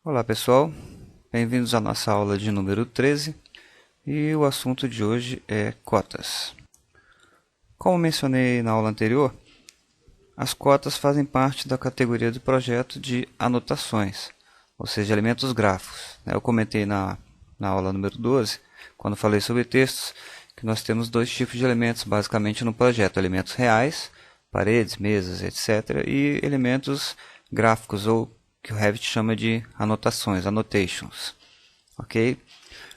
Olá pessoal, bem-vindos à nossa aula de número 13 e o assunto de hoje é cotas. Como mencionei na aula anterior, as cotas fazem parte da categoria do projeto de anotações, ou seja, elementos gráficos. Eu comentei na aula número 12, quando falei sobre textos, que nós temos dois tipos de elementos basicamente no projeto: elementos reais, paredes, mesas, etc., e elementos gráficos, ou que o Revit chama de anotações, annotations, ok?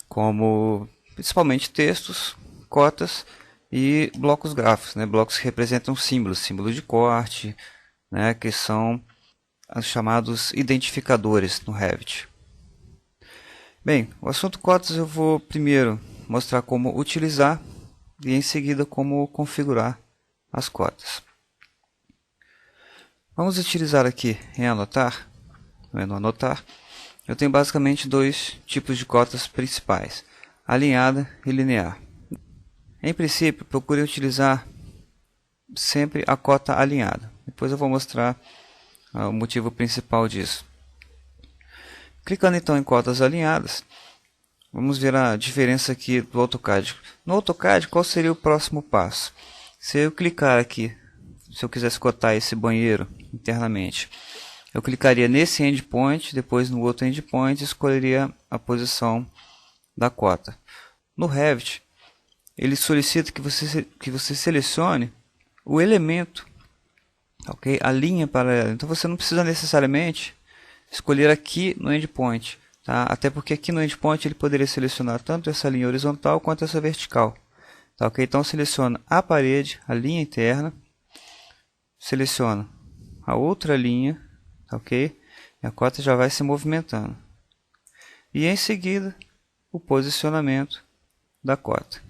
Como principalmente textos, cotas e blocos gráficos, né? Blocos que representam símbolos, símbolos de corte, né? Que são os chamados identificadores no Revit. Bem, o assunto cotas eu vou primeiro mostrar como utilizar e em seguida como configurar as cotas. Vamos utilizar aqui em anotar, no anotar, eu tenho basicamente dois tipos de cotas principais: alinhada e linear. Em princípio, procure utilizar sempre a cota alinhada. Depois eu vou mostrar o motivo principal disso. Clicando então em cotas alinhadas, vamos ver a diferença aqui do AutoCAD. No AutoCAD, qual seria o próximo passo? Se eu clicar aqui, se eu quisesse cotar esse banheiro internamente, eu clicaria nesse endpoint, depois no outro endpoint e escolheria a posição da cota. No Revit, ele solicita que você selecione o elemento, ok? A linha paralela. Então você não precisa necessariamente escolher aqui no endpoint, tá? Até porque aqui no endpoint ele poderia selecionar tanto essa linha horizontal quanto essa vertical, tá, ok? Então seleciona a parede, a linha interna, seleciona a outra linha, tá, ok? E a cota já vai se movimentando. E em seguida o posicionamento da cota.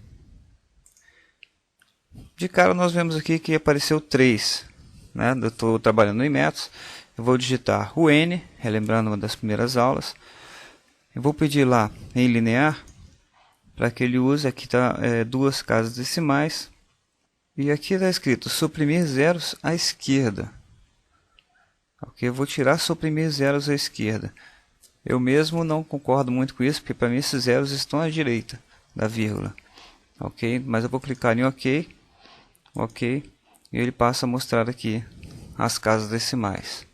De cara nós vemos aqui que apareceu 3, né? Eu estou trabalhando em metros. Eu vou digitar o N, relembrando uma das primeiras aulas. Eu vou pedir lá em linear para que ele use, aqui está duas casas decimais. E aqui está escrito suprimir zeros à esquerda. Ok, eu vou tirar suprimir zeros à esquerda. Eu mesmo não concordo muito com isso, porque para mim esses zeros estão à direita da vírgula. Ok, mas eu vou clicar em OK. Ok, e ele passa a mostrar aqui as casas decimais,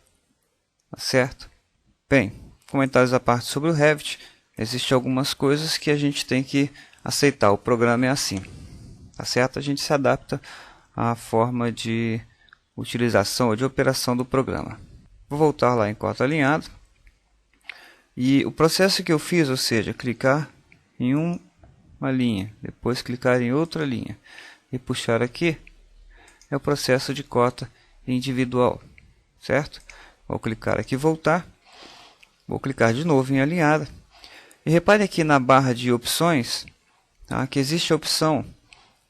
tá certo? Bem, comentários à parte sobre o Revit. Existem algumas coisas que a gente tem que aceitar. O programa é assim, tá certo? A gente se adapta à forma de utilização ou de operação do programa. Vou voltar lá em cota alinhado. E o processo que eu fiz, ou seja, clicar em uma linha, depois clicar em outra linha e puxar aqui, é o processo de cota individual, certo? Vou clicar aqui voltar, vou clicar de novo em alinhada, e repare aqui na barra de opções, tá, que existe a opção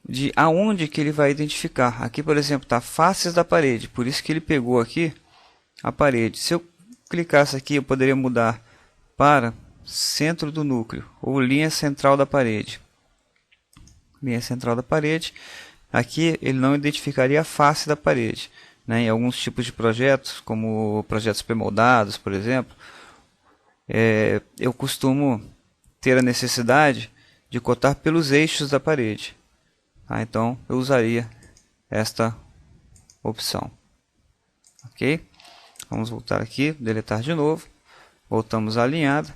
de aonde que ele vai identificar. Aqui, por exemplo, está faces da parede, por isso que ele pegou aqui a parede. Se eu clicasse aqui, eu poderia mudar para centro do núcleo, ou linha central da parede. Linha central da parede. Aqui ele não identificaria a face da parede, né? Em alguns tipos de projetos, como projetos pré-moldados, por exemplo, eu costumo ter a necessidade de cotar pelos eixos da parede. Tá? Então eu usaria esta opção. Ok? Vamos voltar aqui, deletar de novo. Voltamos à alinhada.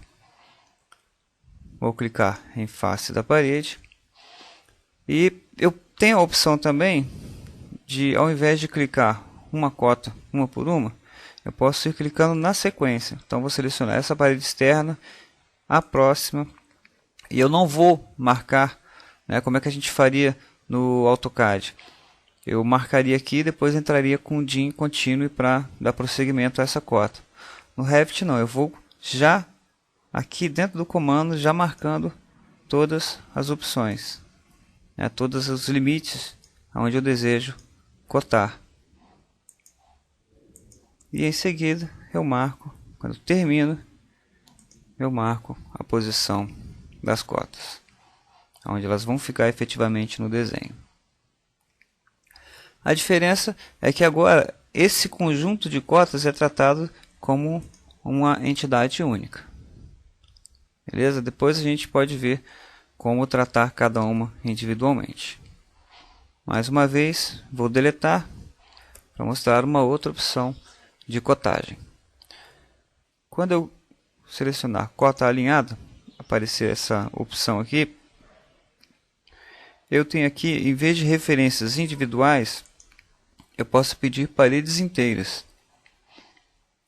Vou clicar em face da parede. E eu tenho a opção também de, ao invés de clicar uma cota uma por uma, eu posso ir clicando na sequência. Então vou selecionar essa parede externa, a próxima, e eu não vou marcar, né, como é que a gente faria no AutoCAD. Eu marcaria aqui e depois entraria com o DIN contínuo para dar prosseguimento a essa cota. No Revit não, eu vou já aqui dentro do comando, já marcando todas as opções, né, todos os limites onde eu desejo cotar. E em seguida eu marco, quando termino, eu marco a posição das cotas, onde elas vão ficar efetivamente no desenho. A diferença é que agora esse conjunto de cotas é tratado como uma entidade única. Beleza? Depois a gente pode ver como tratar cada uma individualmente. Mais uma vez, vou deletar para mostrar uma outra opção de cotagem. Quando eu selecionar cota alinhada, aparecer essa opção aqui, eu tenho aqui, em vez de referências individuais, eu posso pedir paredes inteiras.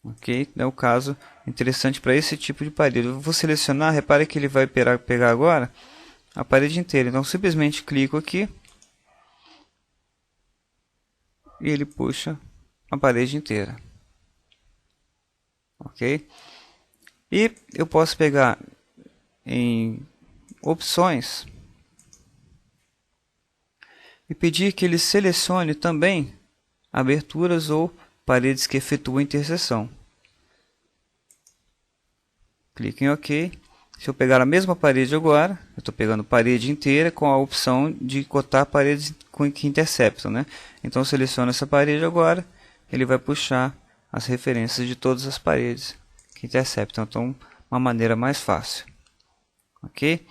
Ok? É o caso interessante para esse tipo de parede. Eu vou selecionar, repare que ele vai pegar agora a parede inteira. Então, simplesmente clico aqui e ele puxa a parede inteira. Ok? E eu posso pegar em opções e pedir que ele selecione também aberturas ou paredes que efetuam interseção. Clique em OK. Se eu pegar a mesma parede agora, eu estou pegando parede inteira com a opção de cotar paredes que interceptam, né? Então eu seleciono essa parede agora, ele vai puxar as referências de todas as paredes que interceptam. Então, uma maneira mais fácil. Ok?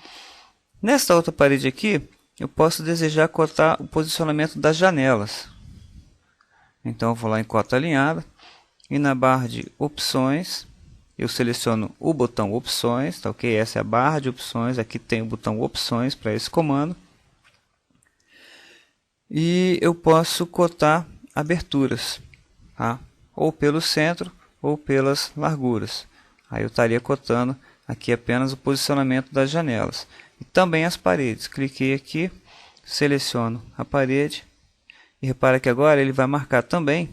Nesta outra parede aqui, eu posso desejar cotar o posicionamento das janelas. Então eu vou lá em cota alinhada e na barra de opções eu seleciono o botão opções, tá ok? Essa é a barra de opções, aqui tem o botão opções para esse comando. E eu posso cotar aberturas, tá? Ou pelo centro ou pelas larguras. Aí eu estaria cotando aqui apenas o posicionamento das janelas. E também as paredes. Cliquei aqui, seleciono a parede e repara que agora ele vai marcar também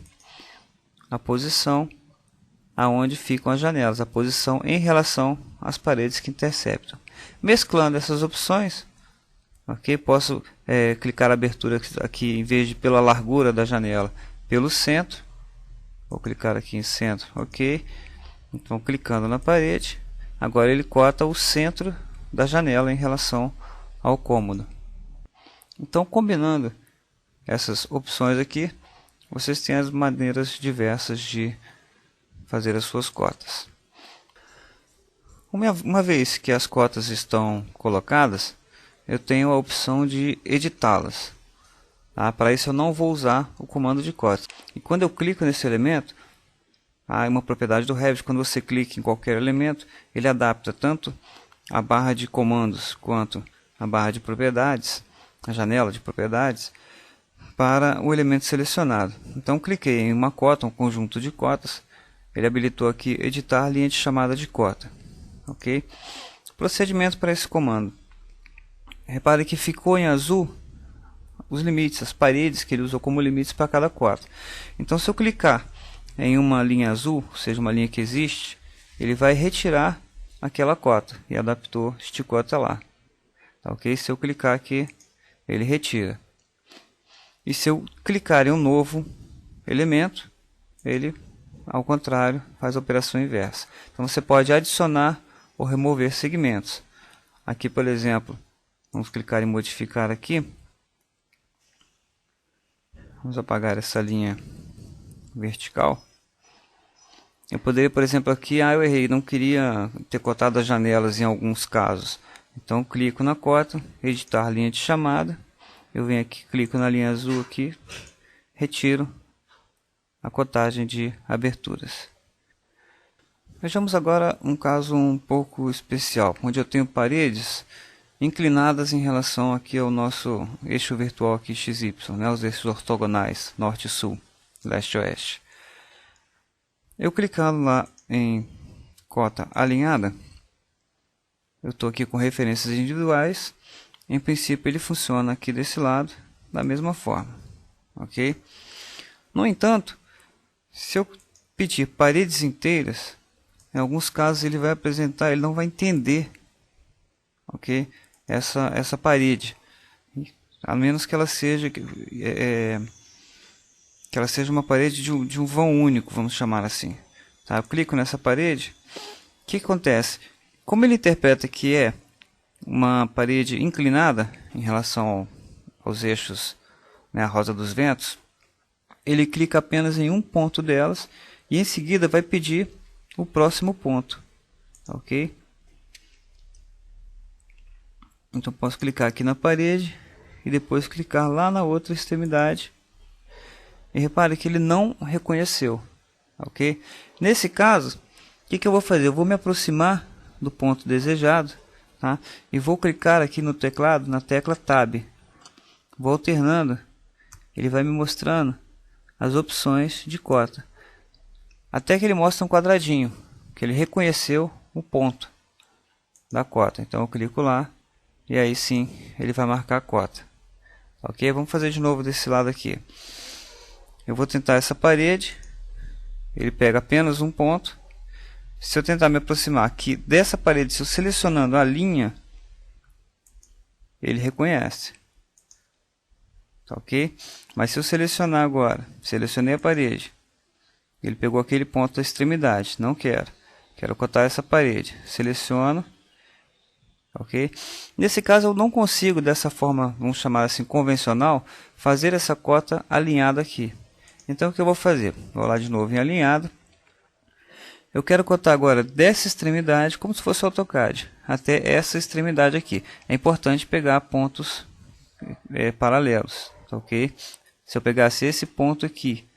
a posição aonde ficam as janelas, a posição em relação às paredes que interceptam. Mesclando essas opções, ok? Posso clicar a abertura aqui em vez de pela largura da janela, pelo centro. Vou clicar aqui em centro, ok? Então clicando na parede, agora ele cota o centro da janela em relação ao cômodo. Então combinando essas opções aqui, vocês têm as maneiras diversas de fazer as suas cotas. Uma vez que as cotas estão colocadas, eu tenho a opção de editá-las. Tá? Para isso eu não vou usar o comando de cota. E quando eu clico nesse elemento, é uma propriedade do Revit, quando você clica em qualquer elemento, ele adapta tanto a barra de comandos quanto a barra de propriedades, a janela de propriedades, para o elemento selecionado. Então cliquei em uma cota, um conjunto de cotas, ele habilitou aqui editar linha de chamada de cota. Ok? Procedimento para esse comando. Repare que ficou em azul os limites, as paredes que ele usou como limites para cada cota. Então se eu clicar em uma linha azul, ou seja, uma linha que existe, ele vai retirar aquela cota e adaptou este cota lá. Tá, ok? Se eu clicar aqui, ele retira. E se eu clicar em um novo elemento, ele, ao contrário, faz a operação inversa. Então você pode adicionar ou remover segmentos. Aqui, por exemplo, vamos clicar em modificar aqui. Vamos apagar essa linha vertical. Eu poderia, por exemplo, aqui, eu errei, não queria ter cotado as janelas em alguns casos. Então clico na cota, editar linha de chamada. Eu venho aqui, clico na linha azul aqui, retiro a cotagem de aberturas. Vejamos agora um caso um pouco especial, onde eu tenho paredes inclinadas em relação aqui ao nosso eixo virtual aqui XY, né, os eixos ortogonais, norte e sul, leste e oeste. Eu clicando lá em cota alinhada, eu estou aqui com referências individuais. Em princípio ele funciona aqui desse lado da mesma forma, ok? No entanto, se eu pedir paredes inteiras, em alguns casos ele vai apresentar, ele não vai entender, ok? Essa parede, a menos que ela seja uma parede de um vão único, vamos chamar assim. Tá? Eu clico nessa parede, o que acontece? Como ele interpreta que é uma parede inclinada em relação aos eixos, né, a roda dos ventos, ele clica apenas em um ponto delas e em seguida vai pedir o próximo ponto, ok? Então posso clicar aqui na parede e depois clicar lá na outra extremidade. E repare que ele não reconheceu, ok? Nesse caso, o que eu vou fazer? Eu vou me aproximar do ponto desejado, tá? E vou clicar aqui no teclado, na tecla Tab. Vou alternando, ele vai me mostrando as opções de cota. Até que ele mostra um quadradinho, que ele reconheceu o ponto da cota. Então eu clico lá e aí sim ele vai marcar a cota. Ok? Vamos fazer de novo desse lado aqui. Eu vou tentar essa parede, ele pega apenas um ponto. Se eu tentar me aproximar aqui dessa parede, se eu selecionando a linha, ele reconhece. Tá ok? Mas se eu selecionar agora, selecionei a parede, ele pegou aquele ponto da extremidade, não quero. Quero cotar essa parede, seleciono, ok? Nesse caso eu não consigo dessa forma, vamos chamar assim, convencional, fazer essa cota alinhada aqui. Então o que eu vou fazer? Vou lá de novo em alinhado. Eu quero cotar agora dessa extremidade, como se fosse o AutoCAD, até essa extremidade aqui. É importante pegar pontos paralelos, tá ok? Se eu pegasse esse ponto aqui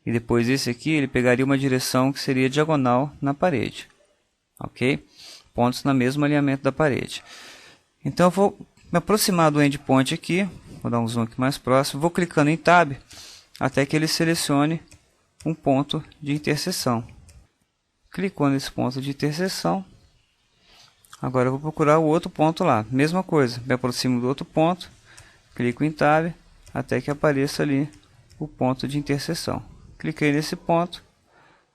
e depois esse aqui, ele pegaria uma direção que seria diagonal na parede, ok? Pontos no mesmo alinhamento da parede. Então eu vou me aproximar do endpoint aqui, vou dar um zoom aqui mais próximo, vou clicando em Tab até que ele selecione um ponto de interseção. Clicou nesse ponto de interseção, agora eu vou procurar o outro ponto lá, mesma coisa, me aproximo do outro ponto, clico em Tab até que apareça ali o ponto de interseção. Cliquei nesse ponto,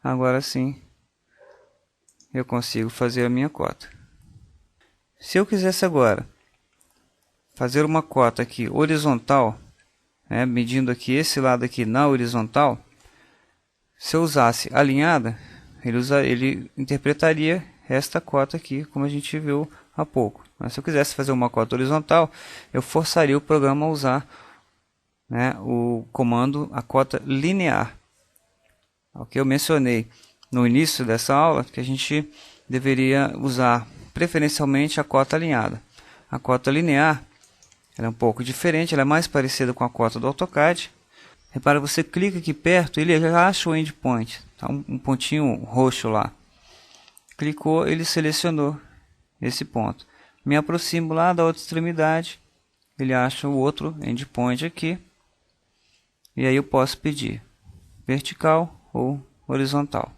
agora sim eu consigo fazer a minha cota. Se eu quisesse agora fazer uma cota aqui horizontal, medindo aqui esse lado aqui na horizontal, se eu usasse alinhada, ele interpretaria esta cota aqui, como a gente viu há pouco. Mas se eu quisesse fazer uma cota horizontal, eu forçaria o programa a usar o comando a cota linear. Ok, eu mencionei no início dessa aula que a gente deveria usar preferencialmente a cota alinhada. A cota linear ela é um pouco diferente, ela é mais parecida com a cota do AutoCAD. Repara, você clica aqui perto, ele já acha o endpoint, tá? Um pontinho roxo lá. Clicou, ele selecionou esse ponto. Me aproximo lá da outra extremidade, ele acha o outro endpoint aqui. E aí eu posso pedir vertical ou horizontal.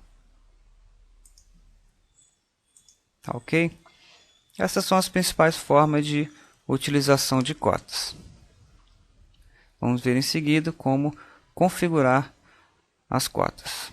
Tá ok? Essas são as principais formas de utilização de cotas. Vamos ver em seguida como configurar as cotas.